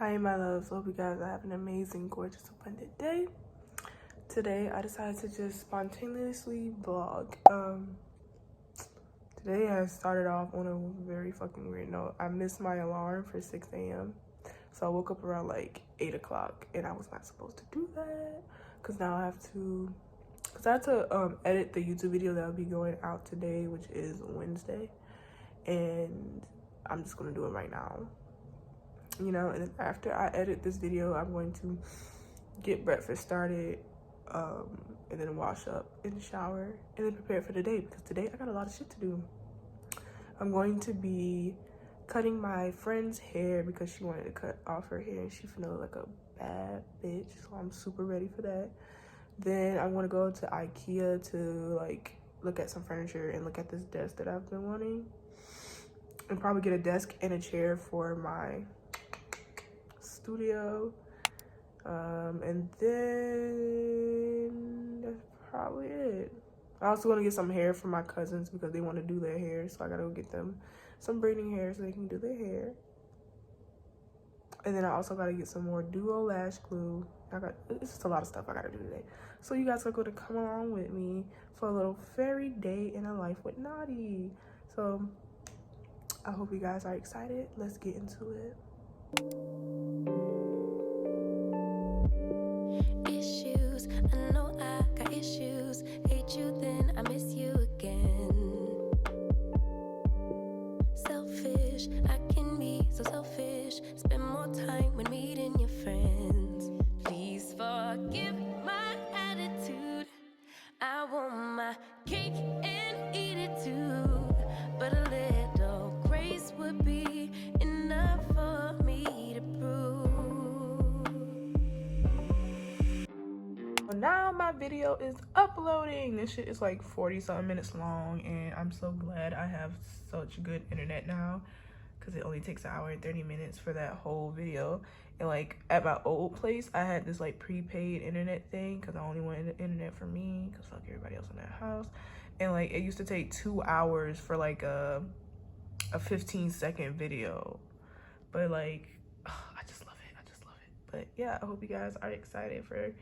Hi my loves, hope you guys have an amazing, gorgeous, abundant day. Today I decided to just spontaneously vlog. Today I started off on a very fucking weird note. I missed my alarm for 6 a.m. So I woke up around like 8 o'clock and I was not supposed to do that. Cause now I have to edit the YouTube video that will be going out today, which is Wednesday. And I'm just gonna do it right now. You know, and then after I edit this video, I'm going to get breakfast started, and then wash up in the shower and then prepare for the day, because today I got a lot of shit to do. I'm going to be cutting my friend's hair because she wanted to cut off her hair and she finna look like a bad bitch, so I'm super ready for that. Then I'm gonna go to ikea to like look at some furniture and look at this desk that I've been wanting, and probably get a desk and a chair for my studio, and then that's probably it. I also want to get some hair for my cousins because they want to do their hair, so I gotta go get them some braiding hair so they can do their hair. And then I also gotta get some more duo lash glue. It's just a lot of stuff I gotta do today, so you guys are going to come along with me for a little fairy day in a life with Naughty. So I hope you guys are excited. Let's get into it. Issues, I know I got issues. Hate you, then I miss you again. Selfish, I can be so selfish. Spend more time when meeting your friends. Please forgive my attitude. I want my cake and eat it too. But a little grace would be enough for me to prove. Well, now my video is uploading. This shit is like 40-something minutes long, and I'm so glad I have such good internet now, because it only takes 1 hour and 30 minutes for that whole video. And like at my old place, I had this like prepaid internet thing because I only wanted the internet for me, because fuck everybody else in that house. And like it used to take 2 hours for like a 15-second video, but like I just love it. But yeah, I hope you guys are excited for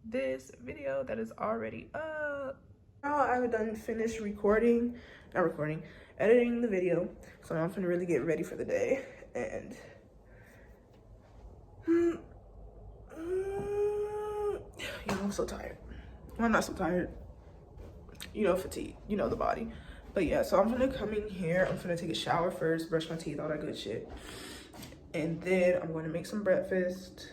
this video that is already up. Now I've done finished editing the video, so now I'm gonna really get ready for the day. And you know, I'm so tired. Well, I'm not so tired, you know, fatigue, you know, the body. But yeah, so I'm gonna come in here, I'm gonna take a shower first, brush my teeth, all that good shit, and then I'm gonna make some breakfast,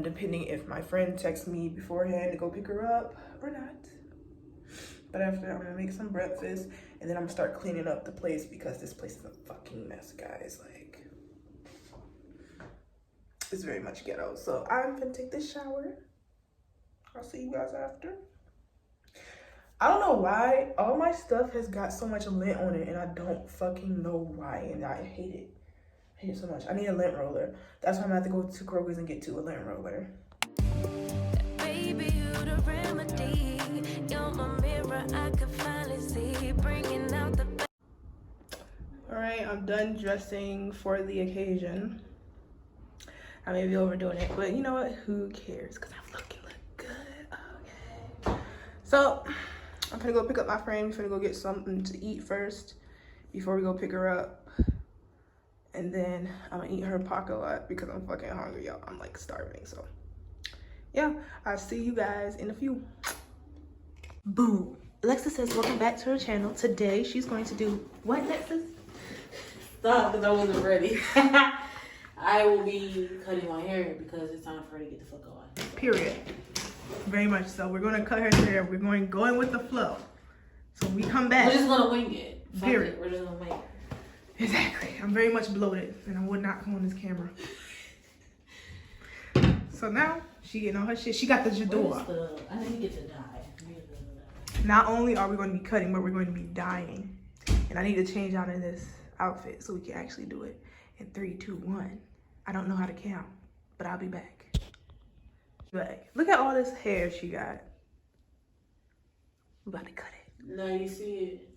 depending if my friend texts me beforehand to go pick her up or not. But after that, I'm gonna make some breakfast, and then I'm gonna start cleaning up the place because this place is a fucking mess, guys. Like, it's very much ghetto. So I'm gonna take this shower. I'll see you guys after. I don't know why all my stuff has got so much lint on it, and I don't fucking know why, and I hate it. I hate it so much. I need a lint roller. That's why I'm gonna have to go to Kroger's and get a lint roller. Baby, you the remedy. You're my mirror, I can finally see. Bringing out the. All right, I'm done dressing for the occasion. I may be overdoing it, but you know what? Who cares? Because I'm look good. Okay. So I'm gonna go pick up my friend. We're gonna go get something to eat first before we go pick her up. And then I'm gonna eat her parking lot because I'm fucking hungry, y'all. I'm like starving, so yeah, I'll see you guys in a few. Boom. Alexa says welcome back to her channel. Today she's going to do what, Alexis? Stop, because I wasn't ready. I will be cutting my hair because it's time for her to get the fuck on. Period. Very much so. We're gonna cut her hair. We're going with the flow. So when we come back, We're just gonna wing it. Period. We're just gonna wing it. Exactly. I'm very much bloated, and I would not come on this camera. So now she getting all her shit. She got the Jador. I need to get to dye. Not only are we going to be cutting, but we're going to be dyeing. And I need to change out in this outfit so we can actually do it in 3, 2, 1. I don't know how to count, but I'll be back. Look at all this hair she got. We're about to cut it. Now you see it.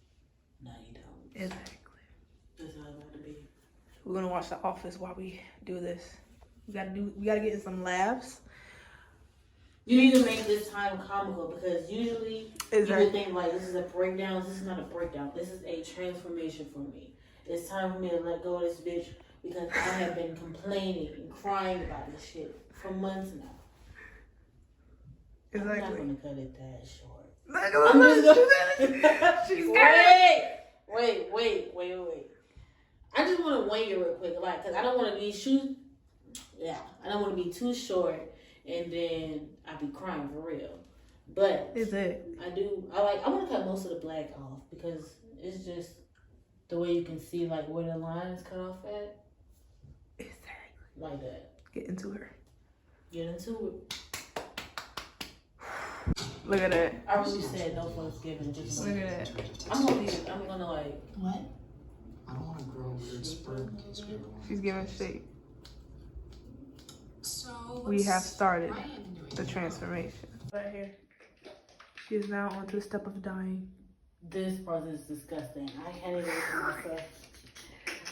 Now you don't. Exactly. That's how it's about to be. We're gonna watch The Office while we do this. We gotta get in some laughs. You need to make this time comical because usually you would think like this is a breakdown. This is not a breakdown. This is a transformation for me. It's time for me to let go of this bitch because I have been complaining and crying about this shit for months now. Exactly. I'm not gonna cut it that short. I'm just She's wait. I just want to wing it real quick, like, cause I don't want to be I don't want to be too short, and then I be crying for real. But I want to cut most of the black off because it's just the way you can see like where the lines cut off at. Exactly. Like that. Get into her. Get into it. Look at that. I really said no fucks given. Just look at that. I'm gonna like what? I don't want to grow a weird sperm. She's giving shape. So we have started the transformation. Right here. She is now onto the step of dying. This process is disgusting. I can't even look at myself.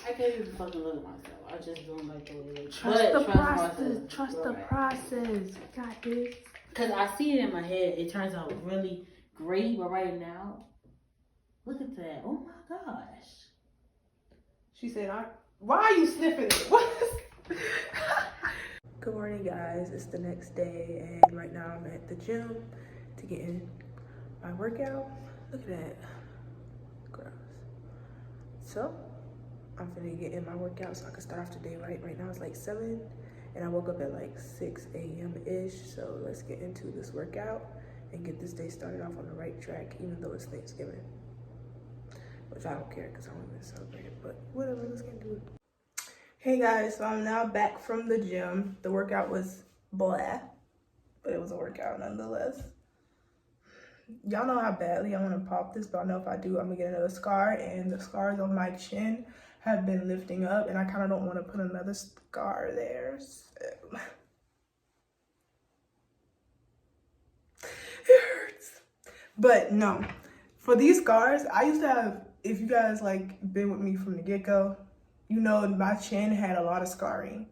I can't even fucking look at myself. I just don't like the way it looks. Trust the process. Trust the process. Got this. Because I see it in my head. It turns out really great. But right now, look at that. Oh my gosh. She said, why are you sniffing it? What? Good morning, guys. It's the next day, and right now I'm at the gym to get in my workout. Look at that. Gross. So, I'm finna get in my workout so I can start off the day right. Right now it's like 7, and I woke up at like 6 a.m.-ish. So let's get into this workout and get this day started off on the right track, even though it's Thanksgiving. Which I don't care because I don't even celebrate it, but whatever, let's get into it. Hey guys, so I'm now back from the gym. The workout was blah, but it was a workout nonetheless. Y'all know how badly I want to pop this, but I know if I do, I'm gonna get another scar, and the scars on my chin have been lifting up, and I kind of don't want to put another scar there. So. It hurts. But no, for these scars, I used to have, if you guys like been with me from the get-go, you know my chin had a lot of scarring.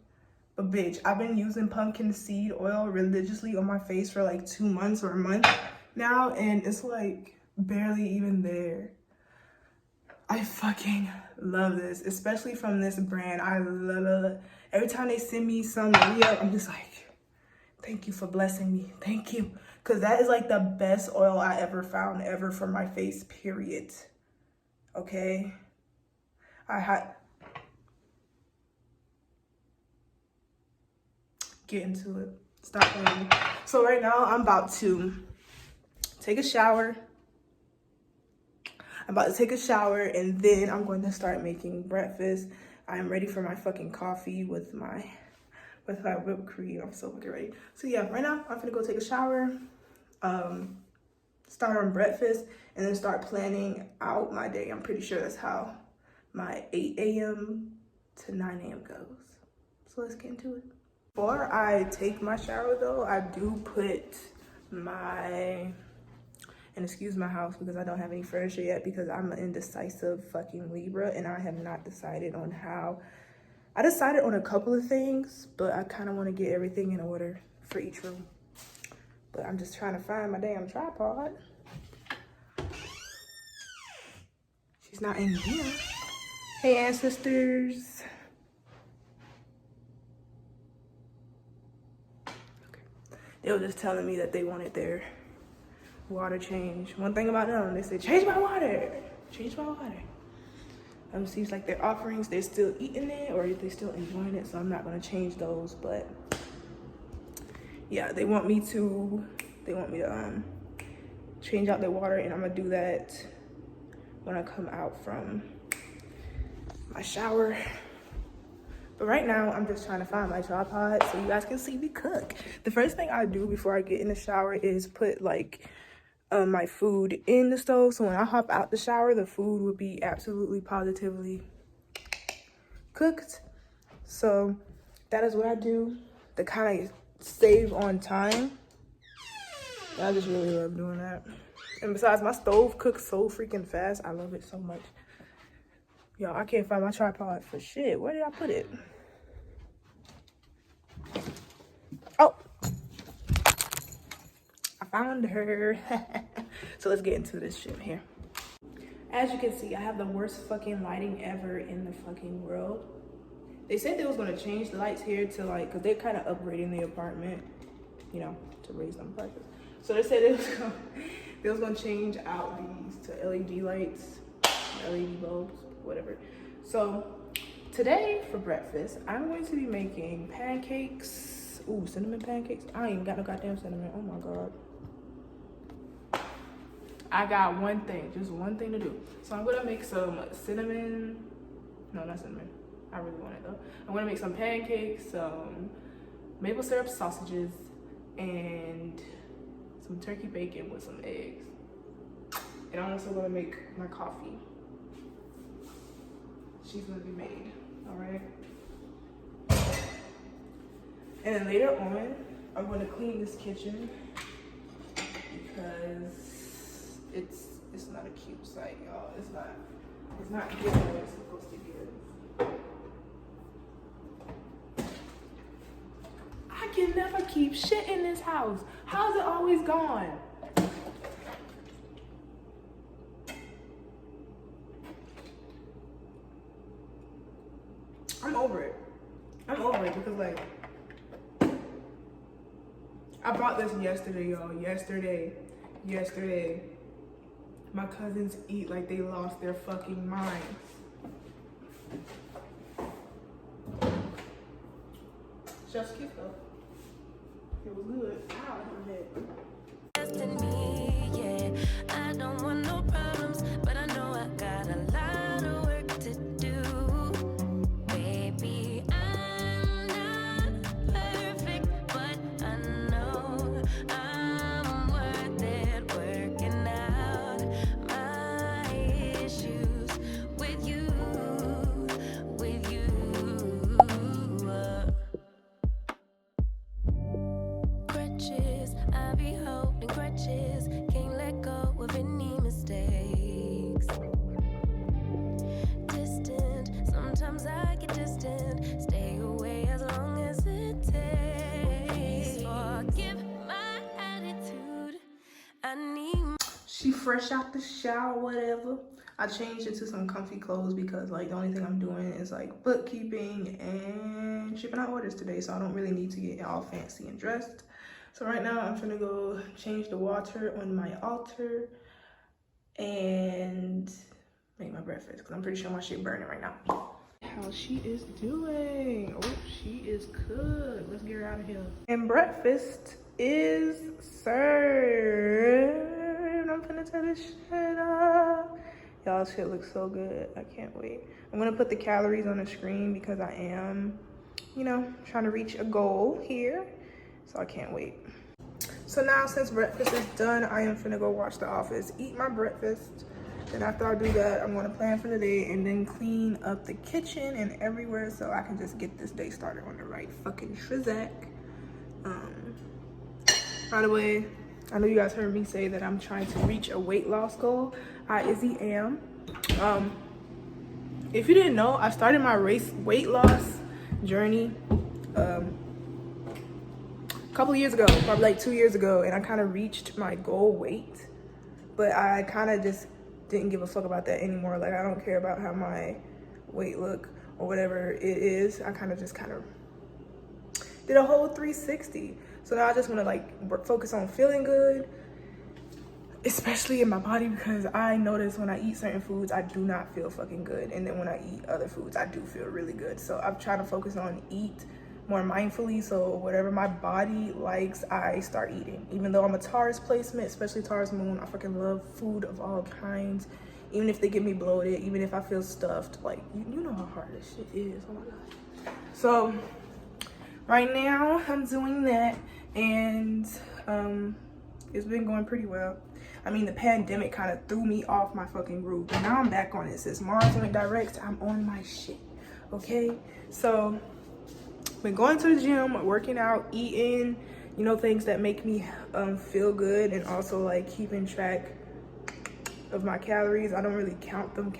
But bitch, I've been using pumpkin seed oil religiously on my face for like 2 months or a month now, and it's like barely even there. I fucking love this, especially from this brand. I love it. Every time they send me some re-up, I'm just like, thank you for blessing me. Thank you. Because that is like the best oil I ever found ever for my face, period. Okay? Get into it. Stop playing. So right now, I'm about to take a shower. And then I'm going to start making breakfast. I'm ready for my fucking coffee with my whipped cream. I'm so fucking ready. So yeah, right now I'm gonna go take a shower, start on breakfast, and then start planning out my day. I'm pretty sure that's how my 8 a.m. to 9 a.m. goes. So let's get into it. Before I take my shower though, I do put my, and excuse my house because I don't have any furniture yet because I'm an indecisive fucking Libra and I have not decided on how. I decided on a couple of things, but I kind of want to get everything in order for each room. But I'm just trying to find my damn tripod. She's not in here. Hey, ancestors. Okay. They were just telling me that they wanted their water change. One thing about them, they say, change my water. Change my water. Seems like their offerings, they're still eating it or they're still enjoying it, so I'm not gonna change those. But yeah, they want me to change out their water, and I'm gonna do that when I come out from my shower. But right now, I'm just trying to find my tripod so you guys can see me cook. The first thing I do before I get in the shower is put like my food in the stove, so when I hop out the shower, the food would be absolutely positively cooked. So that is what I do to kind of save on time. And I just really love doing that. And besides, my stove cooks so freaking fast. I love it so much. Y'all, I can't find my tripod for shit. Where did I put it? Oh, I found her. So let's get into this shit here. As you can see, I have the worst fucking lighting ever in the fucking world. They said they was gonna change the lights here to like, cause they're kind of upgrading the apartment, you know, to raise them prices. So they said they was gonna change out these to LED lights, LED bulbs, whatever. So today for breakfast, I'm going to be making pancakes. Ooh, cinnamon pancakes. I ain't even got no goddamn cinnamon. Oh my God. I got one thing, just one thing to do. So I'm gonna make some cinnamon, no, not cinnamon. I really want it though. I'm gonna make some pancakes, some maple syrup sausages, and some turkey bacon with some eggs. And I'm also gonna make my coffee. She's gonna be made, all right? And then later on, I'm gonna clean this kitchen because it's not a cute sight, y'all. It's not giving what it's supposed to give. I can never keep shit in this house. How's it always gone? I'm over it. I'm over it because like I bought this yesterday, y'all. Yesterday. My cousins eat like they lost their fucking minds. Chef's kiss though. It was good. Ow, my head. Destiny, yeah. I don't want no problems, but I know I got a lot of work to do. Baby, I'm not perfect, but I know I'm worth it. Working out my issues with you. Crutches, I be holding crutches, can't let go of any mistakes. Distant, sometimes I get distant, stay away as long as it takes. Forgive my attitude, I need. She fresh out the shower, whatever. I changed into some comfy clothes because like the only thing I'm doing is like bookkeeping and shipping out orders today, so I don't really need to get all fancy and dressed. So right now I'm gonna go change the water on my altar and make my breakfast because I'm pretty sure my shit burning right now. How she is doing? Oh, she is good. Let's get her out of here. And breakfast is served. I'm gonna tear this shit up. Y'all, shit looks so good. I can't wait. I'm gonna put the calories on the screen because I am, you know, trying to reach a goal here. So I can't wait. So now since breakfast is done, I am finna go watch The Office, eat my breakfast. Then after I do that, I'm gonna plan for the day and then clean up the kitchen and everywhere so I can just get this day started on the right fucking trizak. By the way, I know you guys heard me say that I'm trying to reach a weight loss goal. I am. If you didn't know, I started my weight loss journey a couple years ago, probably like 2 years ago, and I kind of reached my goal weight, but I kind of just didn't give a fuck about that anymore. Like, I don't care about how my weight look or whatever it is. I kind of did a whole 360. So now I just want to like focus on feeling good, especially in my body, because I notice when I eat certain foods, I do not feel fucking good. And then when I eat other foods, I do feel really good. So I'm trying to focus on eat more mindfully. So whatever my body likes, I start eating. Even though I'm a Taurus placement, especially Taurus moon, I fucking love food of all kinds. Even if they get me bloated, even if I feel stuffed, like, you know how hard this shit is. Oh my God. So right now I'm doing that, and it's been going pretty well. I mean, the pandemic kind of threw me off my fucking groove, but now I'm back on it. Since Mars went direct, I'm on my shit, okay? So been going to the gym, working out, eating, you know, things that make me feel good, and also like keeping track of my calories. I don't really count them,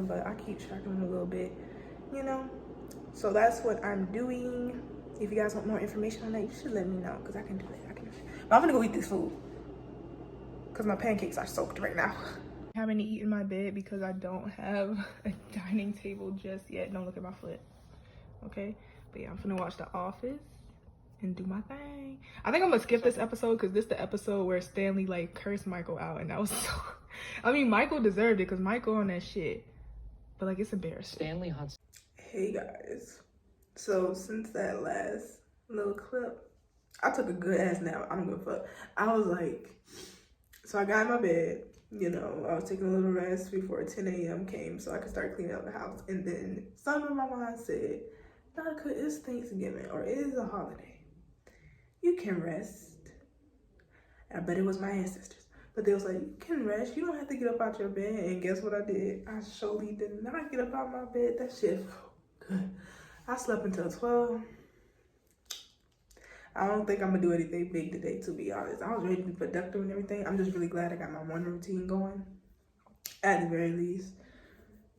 but I keep track of them a little bit, you know. So that's what I'm doing. If you guys want more information on that, you should let me know, because I can do that. But I'm gonna go eat this food because my pancakes are soaked right now. I haven't eaten my bed because I don't have a dining table just yet. Don't look at my foot, okay? But yeah, I'm gonna watch The Office and do my thing. I think I'm gonna skip this episode because this is the episode where Stanley like cursed Michael out, and that was so I mean, Michael deserved it because Michael on that shit, but like it's embarrassing. Stanley Hudson. Hey guys, so since that last little clip, I took a good ass nap. I don't give a fuck. I was like, so I got in my bed, you know, I was taking a little rest before 10 a.m. came so I could start cleaning up the house. And then something in my mind said, Monica, it's Thanksgiving or it is a holiday. You can rest. And I bet it was my ancestors. But they was like, you can rest. You don't have to get up out your bed. And guess what I did? I surely did not get up out my bed. That shit felt good. I slept until 12. I don't think I'm gonna do anything big today, to be honest. I was ready to be productive and everything. I'm just really glad I got my morning routine going, at the very least.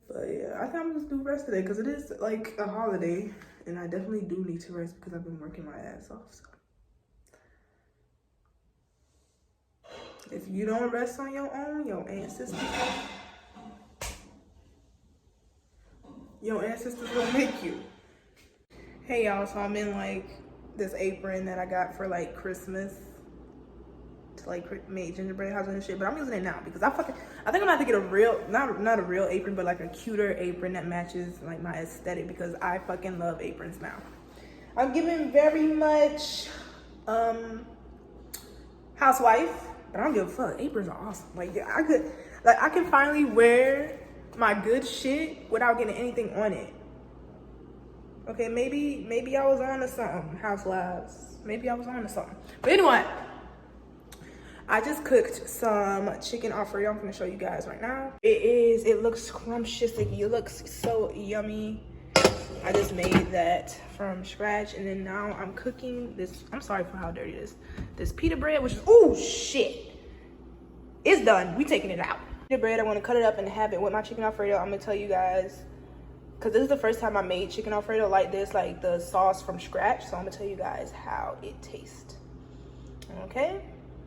But yeah, I think I'm gonna just do rest today because it is like a holiday, and I definitely do need to rest because I've been working my ass off. So if you don't rest on your own, your ancestors will make you. Hey y'all, so I'm in like this apron that I got for like Christmas to like make gingerbread houses and shit, but I'm using it now because I think I'm gonna have to get a real, not a real apron, but like a cuter apron that matches like my aesthetic because I fucking love aprons now. I'm giving very much housewife, but I don't give a fuck. Aprons are awesome. Like I can finally wear my good shit without getting anything on it. Okay, maybe I was on to something, housewives. Maybe I was on to something. But anyway, I just cooked some chicken Alfredo. I'm gonna show you guys right now. It looks scrumptious. It looks so yummy. I just made that from scratch, and then now I'm cooking this. I'm sorry for how dirty it is. This pita bread, which is, oh shit. It's done. We taking it out. Pita bread, I wanna cut it up and have it with my chicken Alfredo. I'm gonna tell you guys, because this is the first time I made chicken Alfredo like this, like the sauce from scratch. So I'm gonna tell you guys how it tastes. Okay?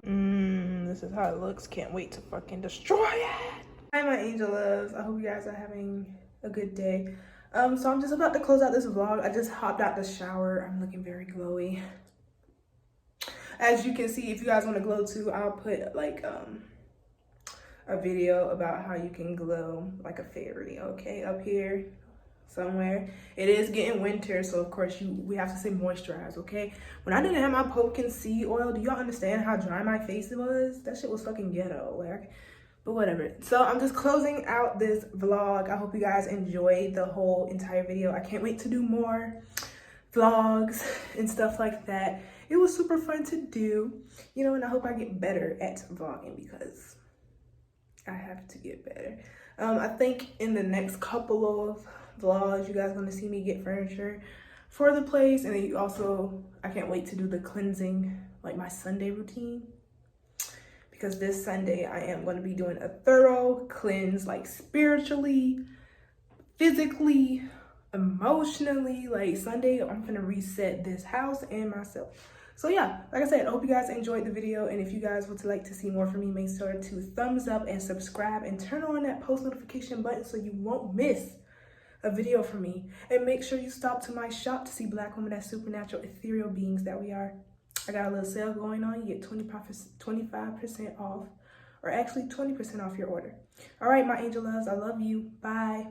This is how it looks. Can't wait to fucking destroy it. Hi, my angel loves. I hope you guys are having a good day. So I'm just about to close out this vlog. I just hopped out the shower. I'm looking very glowy. As you can see, if you guys want to glow too, I'll put like a video about how you can glow like a fairy, okay, up here somewhere. It is getting winter, so of course we have to say moisturize, okay? When I didn't have my pumpkin seed oil, do y'all understand how dry my face was? That shit was fucking ghetto, like, but whatever. So I'm just closing out this vlog. I hope you guys enjoyed the whole entire video. I can't wait to do more vlogs and stuff like that. It was super fun to do, you know, and I hope I get better at vlogging because I have to get better. I think in the next couple of vlogs, you guys are going to see me get furniture for the place, and then you also, I can't wait to do the cleansing, like my Sunday routine, because this Sunday I am going to be doing a thorough cleanse, like spiritually, physically, emotionally. Like Sunday I'm gonna reset this house and myself. So yeah, like I said, I hope you guys enjoyed the video, and if you guys would like to see more from me, make sure to thumbs up and subscribe and turn on that post notification button so you won't miss a video from me. And make sure you stop to my shop to see Black women as supernatural ethereal beings that we are. I got a little sale going on. You get 25% off, or actually 20% off your order. All right, my angel loves, I love you. Bye.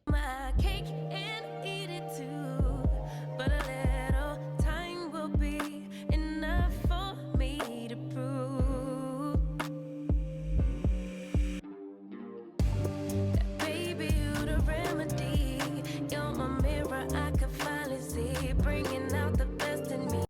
My cake